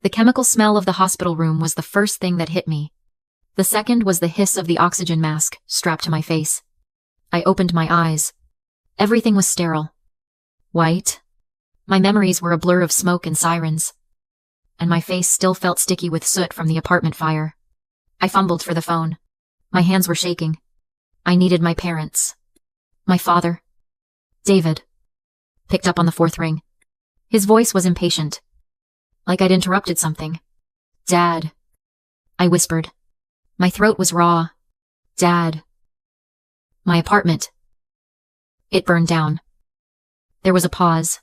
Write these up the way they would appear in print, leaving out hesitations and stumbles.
The chemical smell of the hospital room was the first thing that hit me. The second was the hiss of the oxygen mask strapped to my face. I opened my eyes. Everything was sterile. White. My memories were a blur of smoke and sirens. And my face still felt sticky with soot from the apartment fire. I fumbled for the phone. My hands were shaking. I needed my parents. My father. David. Picked up on the fourth ring. His voice was impatient. Like I'd interrupted something. Dad. I whispered. My throat was raw. Dad. My apartment. It burned down. There was a pause.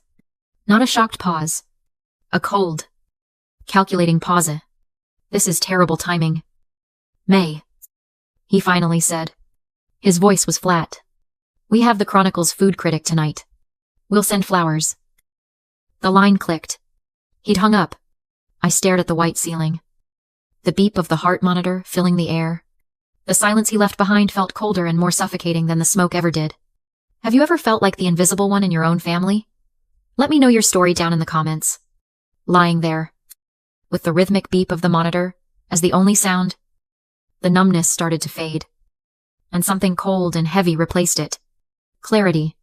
Not a shocked pause. A cold, calculating pause. This is terrible timing. May. He finally said. His voice was flat. We have the Chronicle's food critic tonight. We'll send flowers. The line clicked. He'd hung up. I stared at the white ceiling. The beep of the heart monitor filling the air. The silence he left behind felt colder and more suffocating than the smoke ever did. Have you ever felt like the invisible one in your own family? Let me know your story down in the comments. Lying there, with the rhythmic beep of the monitor as the only sound, the numbness started to fade, and something cold and heavy replaced it. Clarity.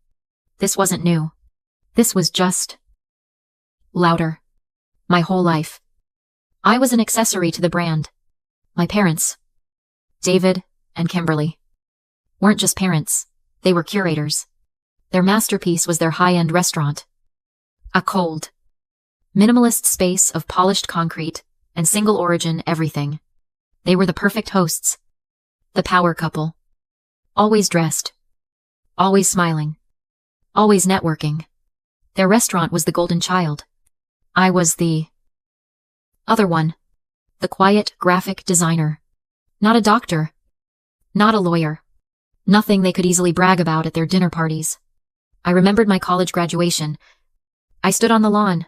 This wasn't new. This was just louder. My whole life. I was an accessory to the brand. My parents, David and Kimberly, weren't just parents, they were curators. Their masterpiece was their high-end restaurant. A cold, minimalist space of polished concrete and single-origin everything. They were the perfect hosts. The power couple. Always dressed. Always smiling. Always networking. Their restaurant was the golden child. I was the other one. The quiet graphic designer. Not a doctor. Not a lawyer. Nothing they could easily brag about at their dinner parties. I remembered my college graduation. I stood on the lawn,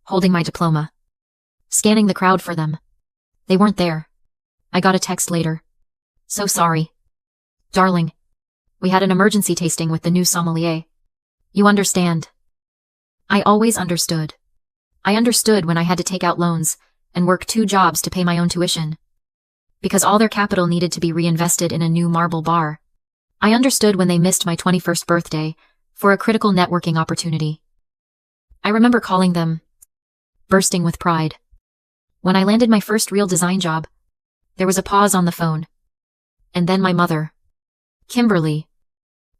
holding my diploma, scanning the crowd for them. They weren't there. I got a text later. So sorry. Darling, we had an emergency tasting with the new sommelier. You understand. I always understood. I understood when I had to take out loans and work 2 jobs to pay my own tuition. Because all their capital needed to be reinvested in a new marble bar. I understood when they missed my 21st birthday for a critical networking opportunity. I remember calling them, bursting with pride. When I landed my first real design job, there was a pause on the phone. And then my mother, Kimberly,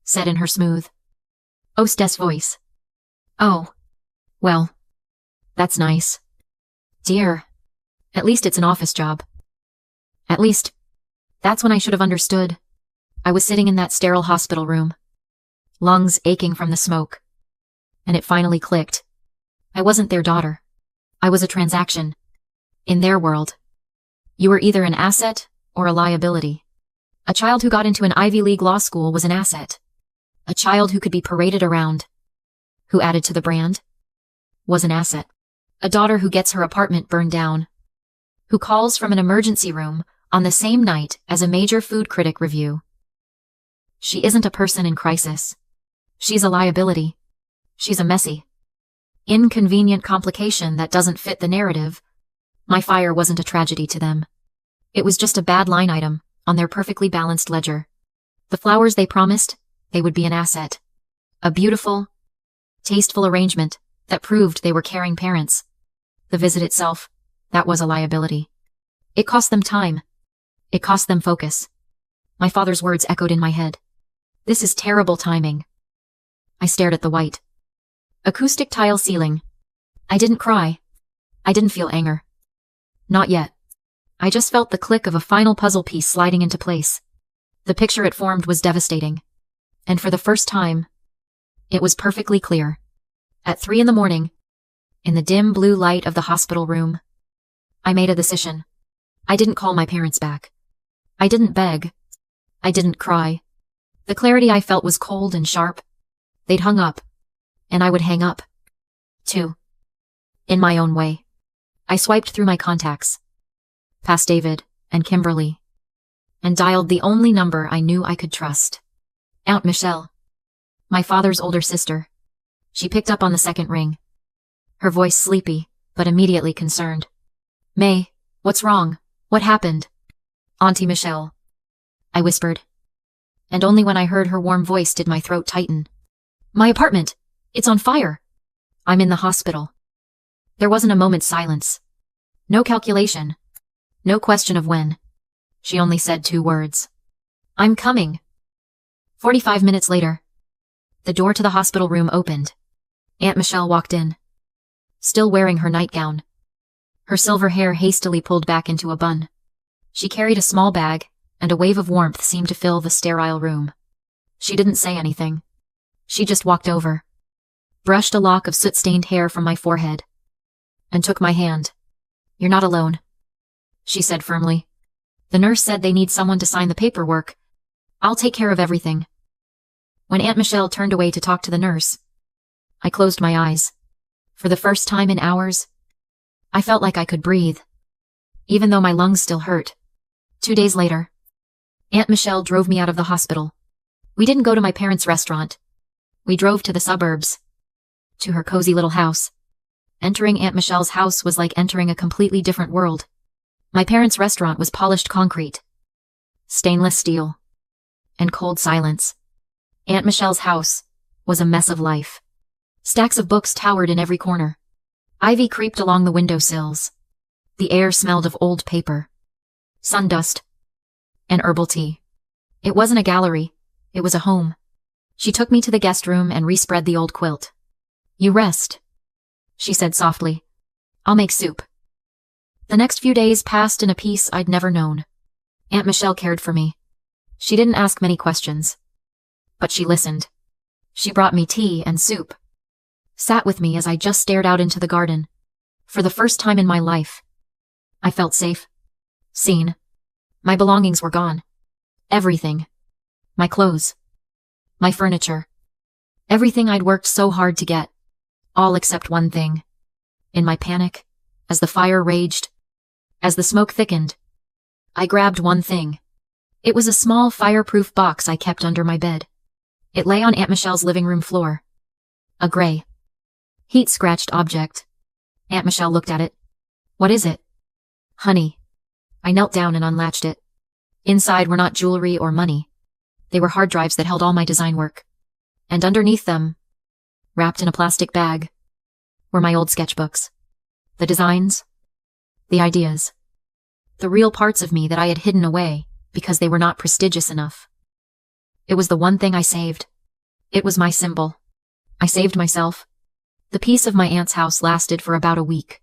said in her smooth, hostess voice, "Oh, well, that's nice. Dear, at least it's an office job." At least, that's when I should have understood. I was sitting in that sterile hospital room, lungs aching from the smoke. And it finally clicked. I wasn't their daughter. I was a transaction. In their world, you were either an asset or a liability. A child who got into an Ivy League law school was an asset. A child who could be paraded around, who added to the brand, was an asset. A daughter who gets her apartment burned down, who calls from an emergency room on the same night as a major food critic review. She isn't a person in crisis. She's a liability. She's a messy, inconvenient complication that doesn't fit the narrative. My fire wasn't a tragedy to them. It was just a bad line item on their perfectly balanced ledger. The flowers they promised, they would be an asset. A beautiful, tasteful arrangement that proved they were caring parents. The visit itself, that was a liability. It cost them time. It cost them focus. My father's words echoed in my head. This is terrible timing. I stared at the white, acoustic tile ceiling. I didn't cry. I didn't feel anger. Not yet. I just felt the click of a final puzzle piece sliding into place. The picture it formed was devastating. And for the first time, it was perfectly clear. At 3 a.m, in the dim blue light of the hospital room, I made a decision. I didn't call my parents back. I didn't beg. I didn't cry. The clarity I felt was cold and sharp. They'd hung up, and I would hang up, too. In my own way. I swiped through my contacts, past David and Kimberly, and dialed the only number I knew I could trust. Aunt Michelle, my father's older sister. She picked up on the second ring, her voice sleepy, but immediately concerned. May, what's wrong? What happened? Auntie Michelle, I whispered. And only when I heard her warm voice did my throat tighten. My apartment! It's on fire! I'm in the hospital. There wasn't a moment's silence. No calculation. No question of when. She only said 2 words. I'm coming. 45 minutes later. The door to the hospital room opened. Aunt Michelle walked in. Still wearing her nightgown. Her silver hair hastily pulled back into a bun. She carried a small bag, and a wave of warmth seemed to fill the sterile room. She didn't say anything. She just walked over, brushed a lock of soot-stained hair from my forehead, and took my hand. You're not alone, she said firmly. The nurse said they need someone to sign the paperwork. I'll take care of everything. When Aunt Michelle turned away to talk to the nurse, I closed my eyes. For the first time in hours, I felt like I could breathe, even though my lungs still hurt. 2 days later, Aunt Michelle drove me out of the hospital. We didn't go to my parents' restaurant. We drove to the suburbs, to her cozy little house. Entering Aunt Michelle's house was like entering a completely different world. My parents' restaurant was polished concrete, stainless steel, and cold silence. Aunt Michelle's house was a mess of life. Stacks of books towered in every corner. Ivy creeped along the windowsills. The air smelled of old paper, sun dust, and herbal tea. It wasn't a gallery, it was a home. She took me to the guest room and respread the old quilt. You rest, she said softly. I'll make soup. The next few days passed in a peace I'd never known. Aunt Michelle cared for me. She didn't ask many questions, but she listened. She brought me tea and soup, sat with me as I just stared out into the garden. For the first time in my life, I felt safe, seen. My belongings were gone. Everything. My clothes. My furniture. Everything I'd worked so hard to get. All except one thing. In my panic, as the fire raged, as the smoke thickened, I grabbed one thing. It was a small fireproof box I kept under my bed. It lay on Aunt Michelle's living room floor. A gray, heat-scratched object. Aunt Michelle looked at it. What is it? Honey. I knelt down and unlatched it. Inside were not jewelry or money. They were hard drives that held all my design work. And underneath them, wrapped in a plastic bag, were my old sketchbooks. The designs, the ideas, the real parts of me that I had hidden away because they were not prestigious enough. It was the one thing I saved. It was my symbol. I saved myself. The peace of my aunt's house lasted for about a week.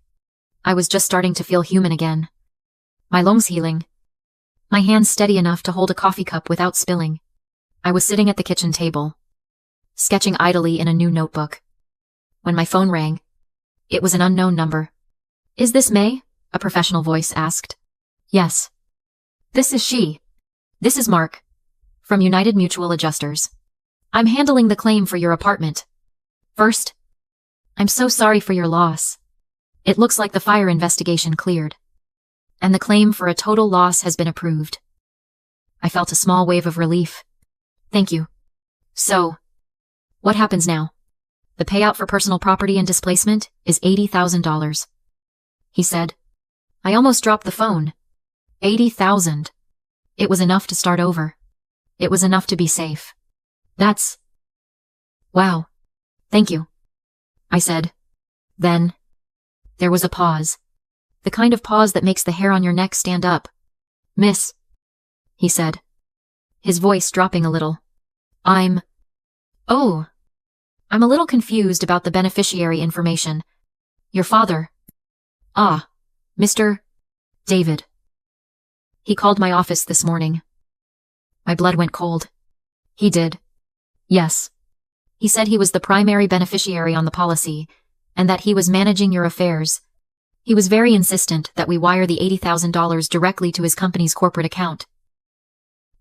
I was just starting to feel human again. My lungs healing. My hands steady enough to hold a coffee cup without spilling. I was sitting at the kitchen table, sketching idly in a new notebook, when my phone rang. It was an unknown number. Is this May? A professional voice asked. Yes. This is she. This is Mark, from United Mutual Adjusters. I'm handling the claim for your apartment. First, I'm so sorry for your loss. It looks like the fire investigation cleared, and the claim for a total loss has been approved. I felt a small wave of relief. Thank you. So, what happens now? The payout for personal property and displacement is $80,000. He said. I almost dropped the phone. 80,000. It was enough to start over. It was enough to be safe. That's... Wow. Thank you, I said. Then, there was a pause. The kind of pause that makes the hair on your neck stand up. Miss, he said, his voice dropping a little. Oh, I'm a little confused about the beneficiary information. Your father. Ah, Mr. David. He called my office this morning. My blood went cold. He did. Yes. He said he was the primary beneficiary on the policy, and that he was managing your affairs. He was very insistent that we wire the $80,000 directly to his company's corporate account.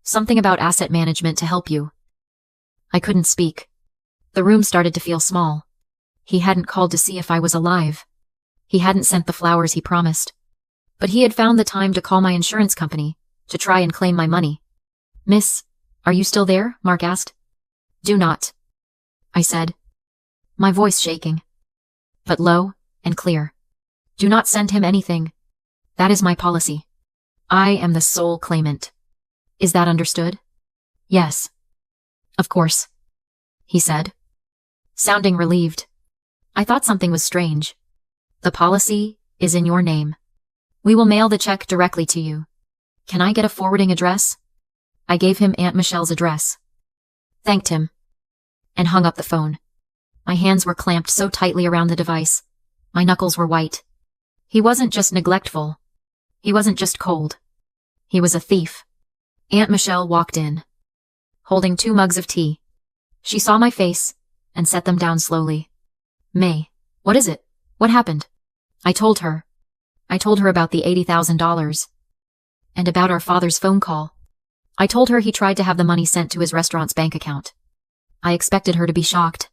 Something about asset management to help you. I couldn't speak. The room started to feel small. He hadn't called to see if I was alive. He hadn't sent the flowers he promised. But he had found the time to call my insurance company, to try and claim my money. Miss, are you still there? Mark asked. Do not, I said, my voice shaking, but low and clear. Do not send him anything. That is my policy. I am the sole claimant. Is that understood? Yes. Of course, he said, sounding relieved. I thought something was strange. The policy is in your name. We will mail the check directly to you. Can I get a forwarding address? I gave him Aunt Michelle's address, thanked him, and hung up the phone. My hands were clamped so tightly around the device. My knuckles were white. He wasn't just neglectful. He wasn't just cold. He was a thief. Aunt Michelle walked in, holding 2 mugs of tea. She saw my face and set them down slowly. May, what is it? What happened? I told her. I told her about the $80,000. And about our father's phone call. I told her he tried to have the money sent to his restaurant's bank account. I expected her to be shocked.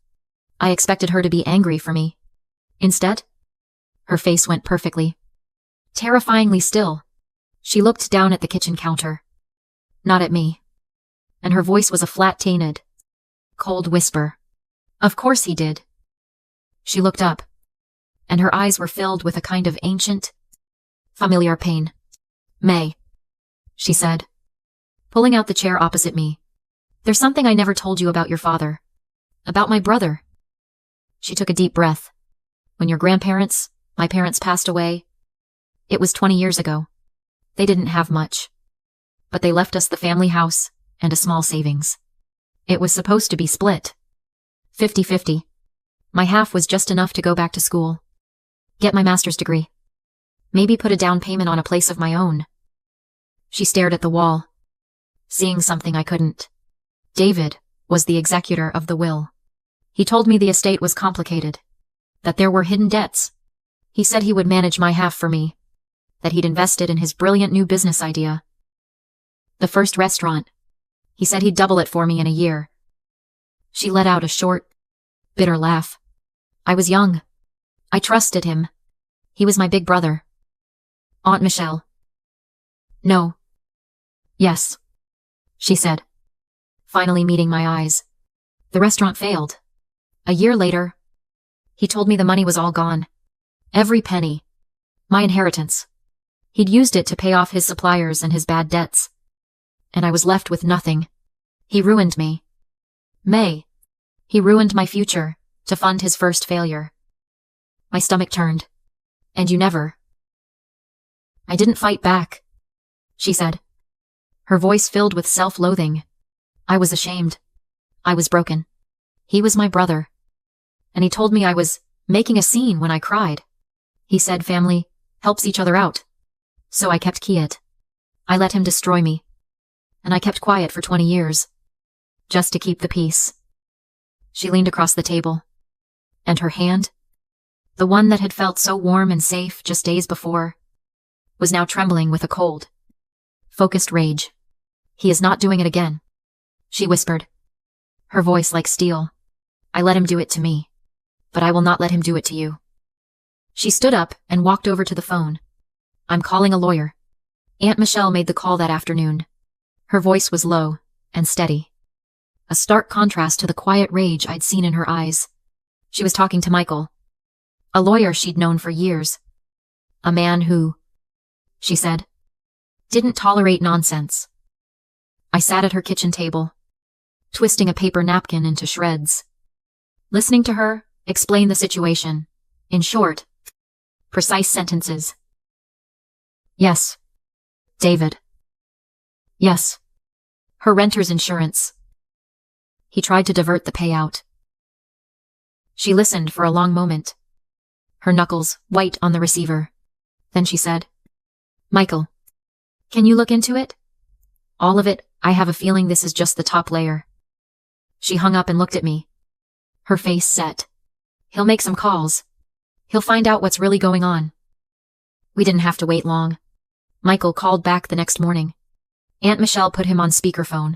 I expected her to be angry for me. Instead, her face went perfectly, terrifyingly still. She looked down at the kitchen counter. Not at me. And her voice was a flat, tainted, cold whisper. Of course he did. She looked up, and her eyes were filled with a kind of ancient, familiar pain. May, she said, pulling out the chair opposite me. There's something I never told you about your father. About my brother. She took a deep breath. When your grandparents, my parents, passed away, it was 20 years ago. They didn't have much. But they left us the family house and a small savings. It was supposed to be split. 50-50. My half was just enough to go back to school, get my master's degree, maybe put a down payment on a place of my own. She stared at the wall, seeing something I couldn't. David was the executor of the will. He told me the estate was complicated, that there were hidden debts. He said he would manage my half for me, that he'd invested in his brilliant new business idea. The first restaurant. He said he'd double it for me in a year. She let out a short, bitter laugh. I was young. I trusted him. He was my big brother. Aunt Michelle. No. Yes, she said, finally meeting my eyes. The restaurant failed. A year later, he told me the money was all gone. Every penny. My inheritance. He'd used it to pay off his suppliers and his bad debts. And I was left with nothing. He ruined me. May. He ruined my future to fund his first failure. My stomach turned. And you never. I didn't fight back, she said, her voice filled with self-loathing. I was ashamed. I was broken. He was my brother. And he told me I was making a scene when I cried. He said family helps each other out. So I kept quiet. I let him destroy me. And I kept quiet for 20 years. Just to keep the peace. She leaned across the table. And her hand, the one that had felt so warm and safe just days before, was now trembling with a cold, focused rage. He is not doing it again, she whispered, her voice like steel. I let him do it to me, but I will not let him do it to you. She stood up and walked over to the phone. I'm calling a lawyer. Aunt Michelle made the call that afternoon. Her voice was low and steady, a stark contrast to the quiet rage I'd seen in her eyes. She was talking to Michael, a lawyer she'd known for years. A man who, she said, didn't tolerate nonsense. I sat at her kitchen table, twisting a paper napkin into shreds, listening to her explain the situation, in short, precise sentences. Yes, David. Yes, her renter's insurance. He tried to divert the payout. She listened for a long moment, her knuckles white on the receiver. Then she said, Michael, can you look into it? All of it. I have a feeling this is just the top layer. She hung up and looked at me, her face set. He'll make some calls. He'll find out what's really going on. We didn't have to wait long. Michael called back the next morning. Aunt Michelle put him on speakerphone.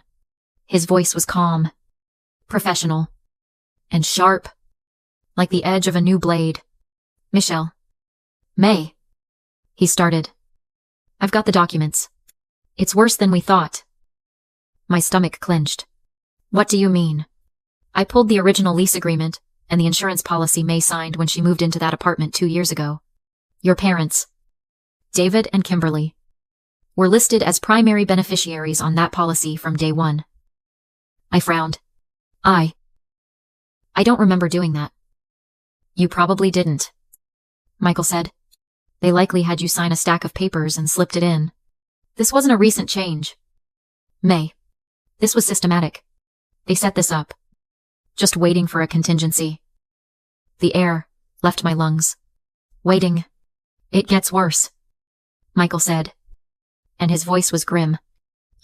His voice was calm, professional, and sharp, like the edge of a new blade. Michelle. May. He started. I've got the documents. It's worse than we thought. My stomach clenched. What do you mean? I pulled the original lease agreement and the insurance policy May signed when she moved into that apartment 2 years ago. Your parents. David and Kimberly were listed as primary beneficiaries on that policy from day one. I frowned. I don't remember doing that. You probably didn't, Michael said. They likely had you sign a stack of papers and slipped it in. This wasn't a recent change. May. This was systematic. They set this up. Just waiting for a contingency. The air left my lungs. Waiting. It gets worse, Michael said. And his voice was grim.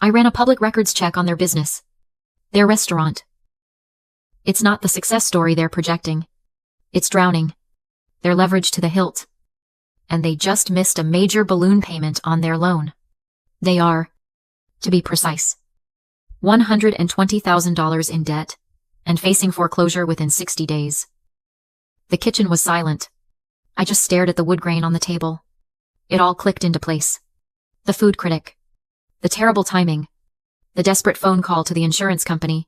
I ran a public records check on their business. Their restaurant. It's not the success story they're projecting. It's drowning. Their leverage to the hilt. And they just missed a major balloon payment on their loan. They are, to be precise, $120,000 in debt and facing foreclosure within 60 days. The kitchen was silent. I just stared at the wood grain on the table. It all clicked into place. The food critic. The terrible timing. The desperate phone call to the insurance company.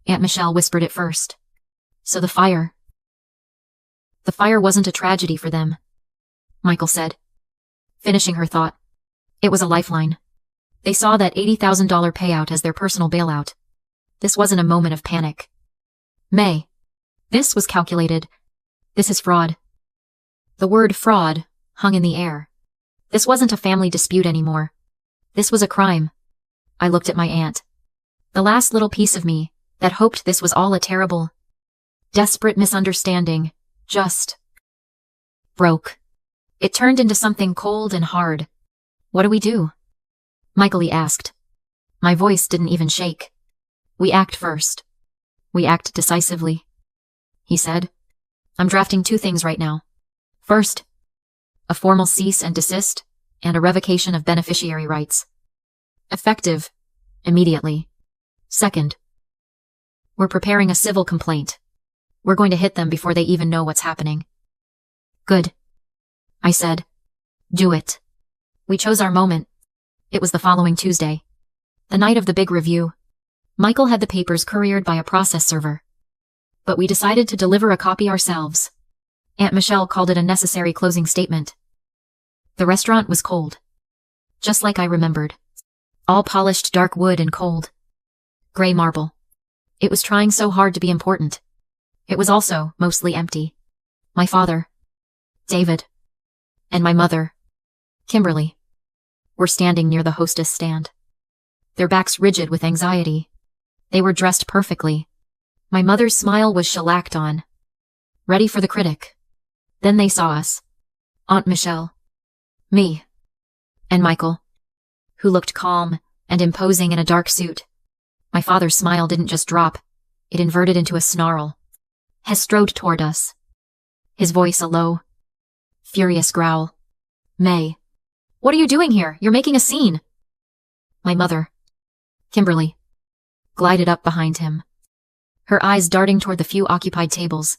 Aunt Michelle whispered it first. So the fire. The fire wasn't a tragedy for them, Michael said, finishing her thought. It was a lifeline. They saw that $80,000 payout as their personal bailout. This wasn't a moment of panic. May. This was calculated. This is fraud. The word fraud hung in the air. This wasn't a family dispute anymore. This was a crime. I looked at my aunt. The last little piece of me that hoped this was all a terrible, desperate misunderstanding just broke. It turned into something cold and hard. What do we do? Michael asked. My voice didn't even shake. We act first. We act decisively, he said. I'm drafting 2 things right now. First, a formal cease and desist and a revocation of beneficiary rights. Effective immediately. Second, we're preparing a civil complaint. We're going to hit them before they even know what's happening. Good, I said. Do it. We chose our moment. It was the following Tuesday, the night of the big review. Michael had the papers couriered by a process server. But we decided to deliver a copy ourselves. Aunt Michelle called it a necessary closing statement. The restaurant was cold. Just like I remembered. All polished dark wood and cold. Gray marble. It was trying so hard to be important. It was also mostly empty. My father, David, and my mother, Kimberly, were standing near the hostess stand. Their backs rigid with anxiety. They were dressed perfectly. My mother's smile was shellacked on. Ready for the critic. Then they saw us. Aunt Michelle, me, and Michael, who looked calm and imposing in a dark suit. My father's smile didn't just drop. It inverted into a snarl. He strode toward us. His voice a low, furious growl. May. What are you doing here? You're making a scene. My mother, Kimberly, glided up behind him, her eyes darting toward the few occupied tables.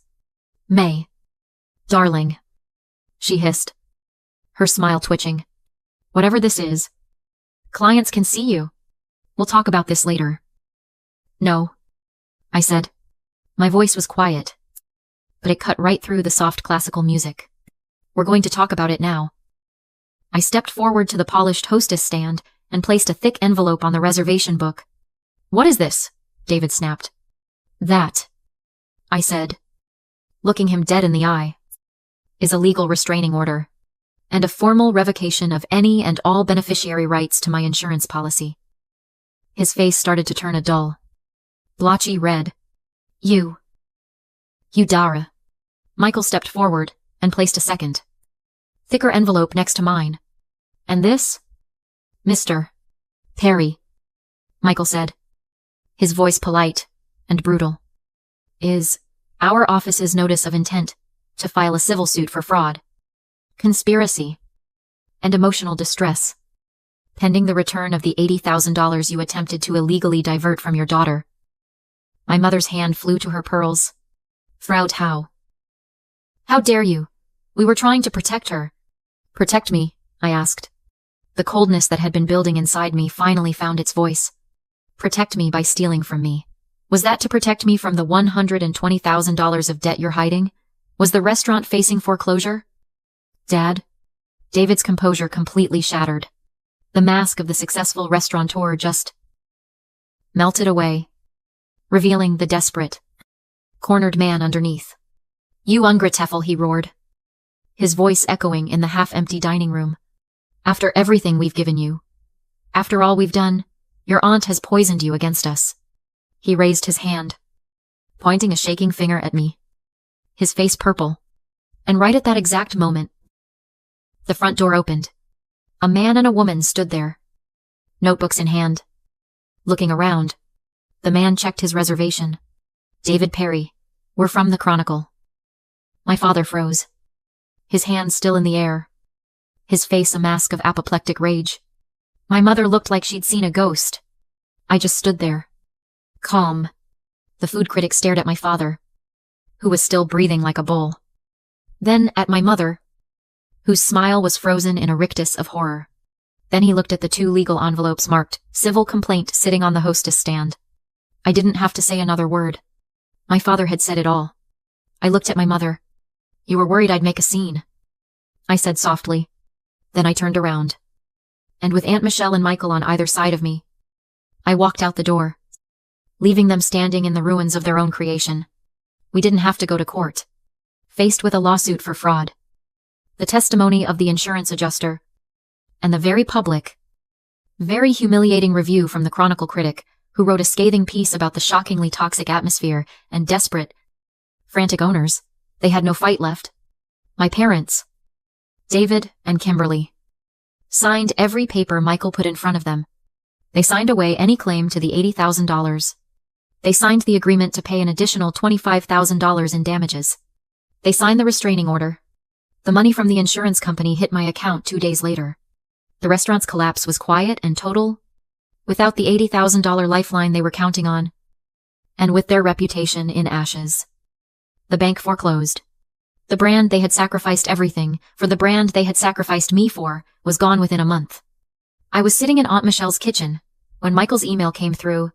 May. Darling, she hissed, her smile twitching. Whatever this is, clients can see you. We'll talk about this later. No, I said. My voice was quiet, but it cut right through the soft classical music. We're going to talk about it now. I stepped forward to the polished hostess stand and placed a thick envelope on the reservation book. What is this? David snapped. That, I said, looking him dead in the eye, is a legal restraining order and a formal revocation of any and all beneficiary rights to my insurance policy. His face started to turn a dull, blotchy red. You Dara. Michael stepped forward and placed a second, thicker envelope next to mine. And this? Mr. Perry, Michael said, his voice polite and brutal, is our office's notice of intent to file a civil suit for fraud, conspiracy, and emotional distress, pending the return of the $80,000 you attempted to illegally divert from your daughter. My mother's hand flew to her pearls. Frau Tao. How dare you? We were trying to protect her. Protect me, I asked. The coldness that had been building inside me finally found its voice. Protect me by stealing from me. Was that to protect me from the $120,000 of debt you're hiding? Was the restaurant facing foreclosure? Dad, David's composure completely shattered. The mask of the successful restaurateur just melted away, revealing the desperate, cornered man underneath. "You ungrateful," he roared, his voice echoing in the half-empty dining room. "After everything we've given you, after all we've done, your aunt has poisoned you against us." He raised his hand, pointing a shaking finger at me, his face purple. And right at that exact moment, the front door opened. A man and a woman stood there, notebooks in hand. Looking around, the man checked his reservation. "David Perry, we're from the Chronicle." My father froze, his hands still in the air, his face a mask of apoplectic rage. My mother looked like she'd seen a ghost. I just stood there, calm. The food critic stared at my father, who was still breathing like a bull. Then at my mother, whose smile was frozen in a rictus of horror. Then he looked at the 2 legal envelopes marked "Civil Complaint" sitting on the hostess stand. I didn't have to say another word. My father had said it all. I looked at my mother. "You were worried I'd make a scene," I said softly. Then I turned around. And with Aunt Michelle and Michael on either side of me, I walked out the door, leaving them standing in the ruins of their own creation. We didn't have to go to court, faced with a lawsuit for fraud, the testimony of the insurance adjuster, and the very public, very humiliating review from the Chronicle critic, who wrote a scathing piece about the shockingly toxic atmosphere and desperate, frantic owners. They had no fight left. My parents, David and Kimberly, signed every paper Michael put in front of them. They signed away any claim to the $80,000. They signed the agreement to pay an additional $25,000 in damages. They signed the restraining order. The money from the insurance company hit my account 2 days later. The restaurant's collapse was quiet and total, without the $80,000 lifeline they were counting on, and with their reputation in ashes. The bank foreclosed. The brand they had sacrificed everything for, the brand they had sacrificed me for, was gone within a month. I was sitting in Aunt Michelle's kitchen when Michael's email came through,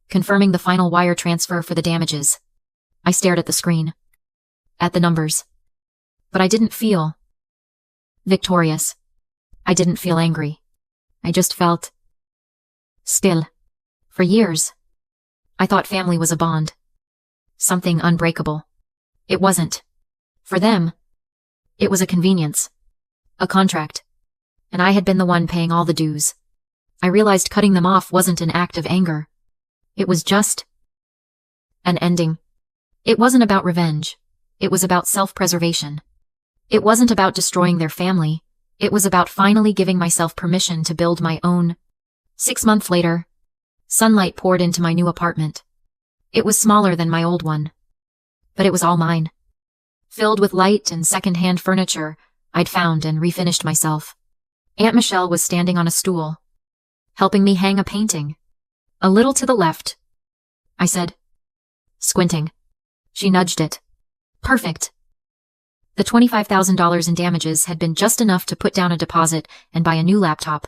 confirming the final wire transfer for the damages. I stared at the screen, at the numbers. But I didn't feel victorious. I didn't feel angry. I just felt still. For years, I thought family was a bond, something unbreakable. It wasn't. For them, it was a convenience, a contract, and I had been the one paying all the dues. I realized cutting them off wasn't an act of anger. It was just an ending. It wasn't about revenge. It was about self-preservation. It wasn't about destroying their family. It was about finally giving myself permission to build my own. 6 months later, sunlight poured into my new apartment. It was smaller than my old one, but it was all mine. Filled with light and second-hand furniture I'd found and refinished myself. Aunt Michelle was standing on a stool, helping me hang a painting. "A little to the left," I said, squinting. She nudged it. "Perfect." The $25,000 in damages had been just enough to put down a deposit and buy a new laptop.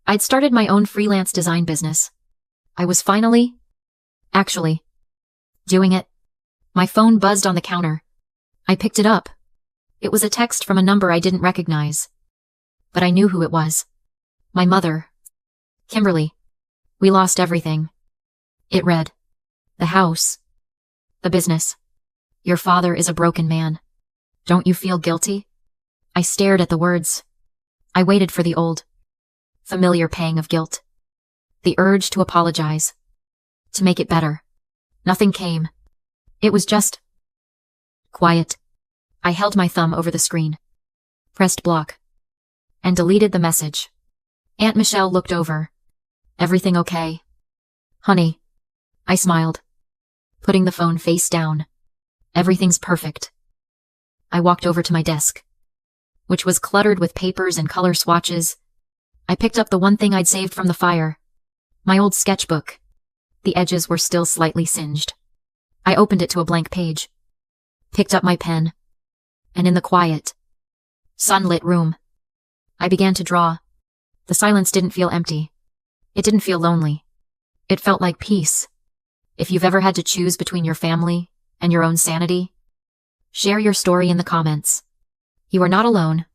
I'd started my own freelance design business. I was finally, actually, doing it. My phone buzzed on the counter. I picked it up. It was a text from a number I didn't recognize, but I knew who it was. My mother. "Kimberly, we lost everything." It read, "The house, the business. Your father is a broken man. Don't you feel guilty?" I stared at the words. I waited for the old, familiar pang of guilt. The urge to apologize, to make it better. Nothing came. It was just quiet. I held my thumb over the screen, pressed block, and deleted the message. Aunt Michelle looked over. "Everything okay, honey?" I smiled, putting the phone face down. "Everything's perfect." I walked over to my desk, which was cluttered with papers and color swatches. I picked up the one thing I'd saved from the fire, my old sketchbook. The edges were still slightly singed. I opened it to a blank page, picked up my pen, and in the quiet, sunlit room, I began to draw. The silence didn't feel empty. It didn't feel lonely. It felt like peace. If you've ever had to choose between your family and your own sanity, share your story in the comments. You are not alone.